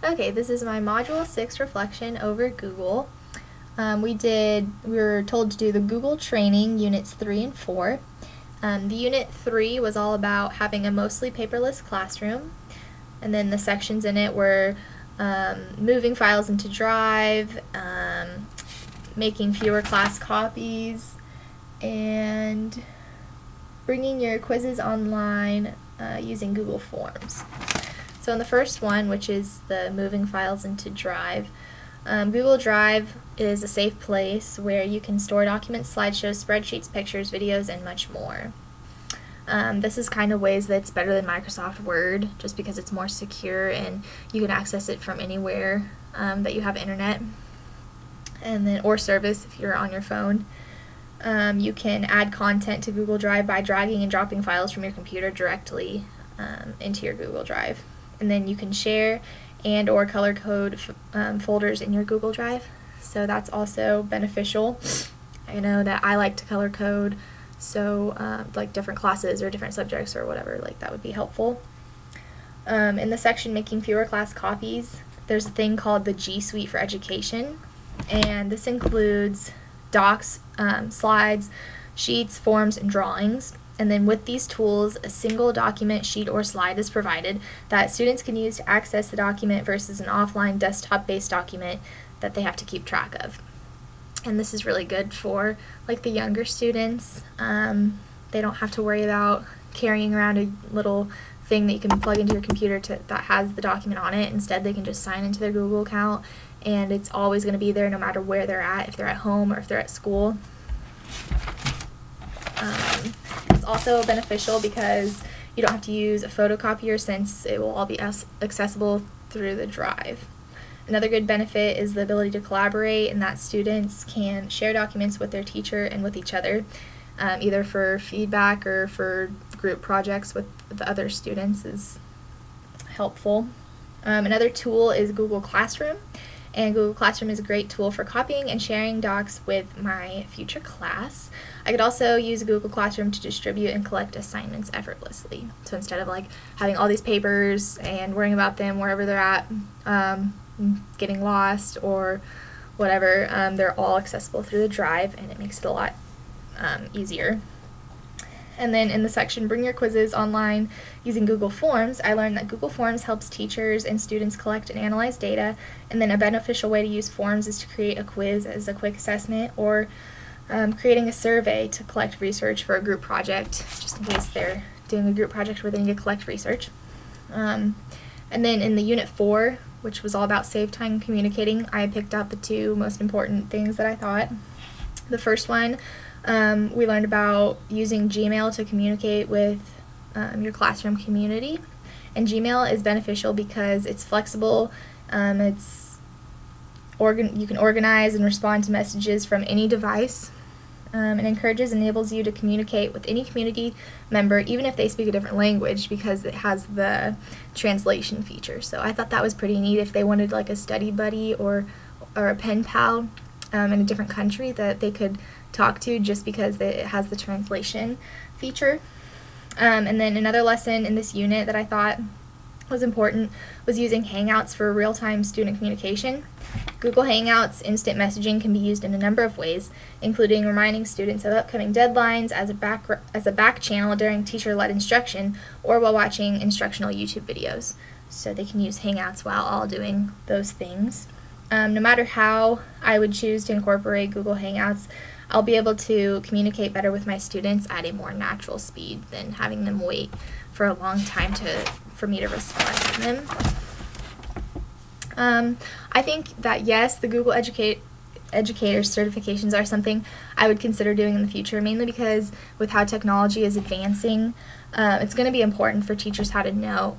Okay, this is my Module 6 reflection over Google. We were told to do the Google training, Units 3 and 4. The Unit 3 was all about having a mostly paperless classroom, and then the sections in it were moving files into Drive, making fewer class copies, and bringing your quizzes online using Google Forms. So in the first one, which is the moving files into Drive, Google Drive is a safe place where you can store documents, slideshows, spreadsheets, pictures, videos, and much more. This is kind of ways that it's better than Microsoft Word, just because it's more secure and you can access it from anywhere that you have internet, and then or service if you're on your phone. You can add content to Google Drive by dragging and dropping files from your computer directly into your Google Drive. And then you can share and or color code folders in your Google Drive. So that's also beneficial. I know that I like to color code, so like different classes or different subjects or whatever, like that would be helpful. In the section making fewer class copies, there's a thing called the G Suite for Education, and this includes docs, slides, sheets, forms, and drawings. And then with these tools, a single document, sheet, or slide is provided that students can use to access the document versus an offline desktop-based document that they have to keep track of. And this is really good for like the younger students. They don't have to worry about carrying around a little thing that you can plug into your computer that has the document on it. Instead, they can just sign into their Google account, and it's always going to be there no matter where they're at, if they're at home or if they're at school. It's also beneficial because you don't have to use a photocopier, since it will all be accessible through the Drive. Another good benefit is the ability to collaborate, and that students can share documents with their teacher and with each other, either for feedback or for group projects with the other students is helpful. Another tool is Google Classroom. And Google Classroom is a great tool for copying and sharing docs with my future class. I could also use Google Classroom to distribute and collect assignments effortlessly. So instead of like having all these papers and worrying about them wherever they're at, getting lost or whatever, they're all accessible through the Drive, and it makes it a lot easier. And then in the section Bring Your Quizzes Online Using Google Forms, I learned that Google Forms helps teachers and students collect and analyze data, and then a beneficial way to use forms is to create a quiz as a quick assessment, or creating a survey to collect research for a group project, just in case they're doing a group project where they need to collect research. And then in the Unit 4, which was all about save time communicating, I picked out the two most important things that I thought. The first one, we learned about using Gmail to communicate with your classroom community. And Gmail is beneficial because it's flexible, you can organize and respond to messages from any device. It encourages and enables you to communicate with any community member, even if they speak a different language, because it has the translation feature. So I thought that was pretty neat if they wanted like a study buddy or a pen pal in a different country that they could talk to, just because it has the translation feature. And then another lesson in this unit that I thought was important was using Hangouts for real-time student communication. Google Hangouts instant messaging can be used in a number of ways, including reminding students of upcoming deadlines as a back channel during teacher-led instruction, or while watching instructional YouTube videos. So they can use Hangouts while all doing those things. No matter how I would choose to incorporate Google Hangouts, I'll be able to communicate better with my students at a more natural speed than having them wait for a long time for me to respond to them. I think that yes, the Google Educator certifications are something I would consider doing in the future, mainly because with how technology is advancing, it's going to be important for teachers to know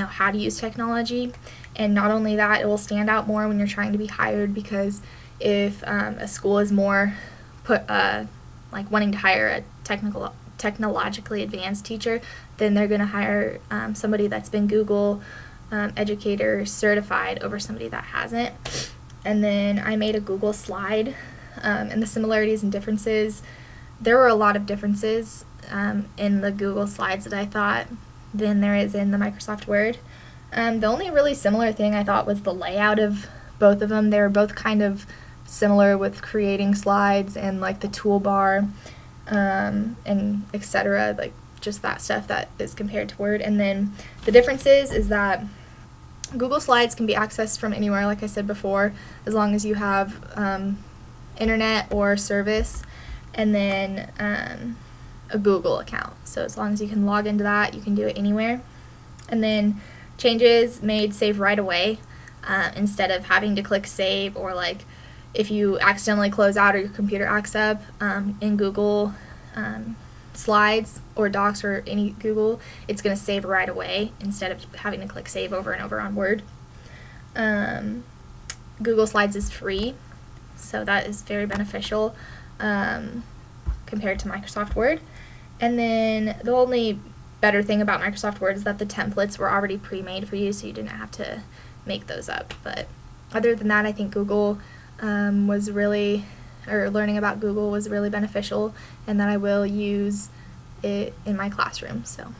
how to use technology. And not only that, it will stand out more when you're trying to be hired, because if a school is more wanting to hire a technologically advanced teacher, then they're going to hire somebody that's been Google Educator certified over somebody that hasn't. And then I made a Google slide, and the similarities and differences. There were a lot of differences in the Google slides that I thought than there is in the Microsoft Word. The only really similar thing I thought was the layout of both of them. They were both kind of similar with creating slides and like the toolbar, and etc. Like just that stuff that is compared to Word. And then the differences is that Google Slides can be accessed from anywhere, like I said before, as long as you have internet or service, and then a Google account. So as long as you can log into that, you can do it anywhere. And then changes made save right away, instead of having to click save, or like if you accidentally close out or your computer acts up in Google Slides or Docs or any Google, it's going to save right away instead of having to click save over and over on Word. Google Slides is free, so that is very beneficial compared to Microsoft Word. And then the only better thing about Microsoft Word is that the templates were already pre-made for you, so you didn't have to make those up. But other than that, I think Google was really, or learning about Google was really beneficial, and that I will use it in my classroom. So.